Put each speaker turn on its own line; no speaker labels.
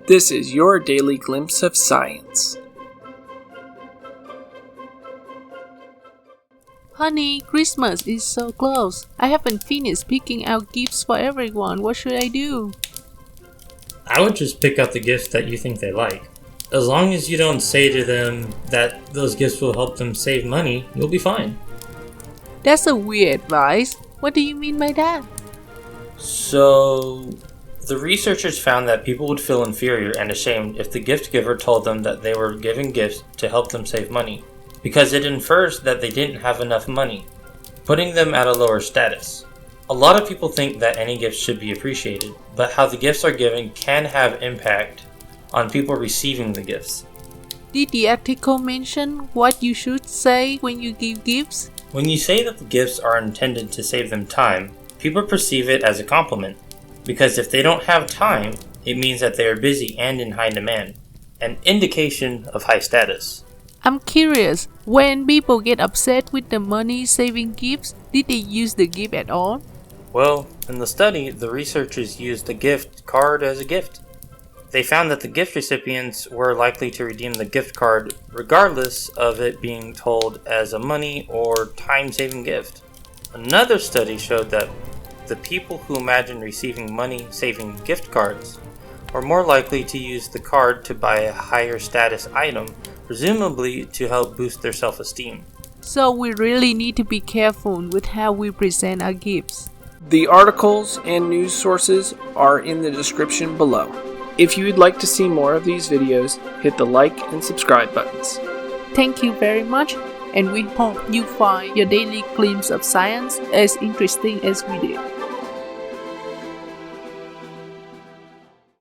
This is your daily glimpse of science.
Honey, Christmas is so close. I haven't finished picking out gifts for everyone. What should I do?
I would just pick out the gifts that you think they like. As long as you don't say to them that those gifts will help them save money, you'll be fine.
That's a weird advice. What do you mean by that?
So, the researchers found that people would feel inferior and ashamed if the gift giver told them that they were giving gifts to help them save money, because it infers that they didn't have enough money, putting them at a lower status. A lot of people think that any gift should be appreciated, but how the gifts are given can have impact on people receiving the gifts.
Did the article mention what you should say when you give gifts?
When you say that the gifts are intended to save them time, people perceive it as a compliment, because if they don't have time, it means that they are busy and in high demand, an indication of high status.
I'm curious, when people get upset with the money-saving gifts, did they use the gift at all?
Well, in the study, the researchers used the gift card as a gift. They found that the gift recipients were likely to redeem the gift card regardless of it being told as a money or time-saving gift. Another study showed that the people who imagined receiving money-saving gift cards were more likely to use the card to buy a higher status item, presumably to help boost their self-esteem.
So we really need to be careful with how we present our gifts.
The articles and news sources are in the description below. If you would like to see more of these videos, hit the like and subscribe buttons.
Thank you very much, and we hope you find your daily glimpse of science as interesting as we did.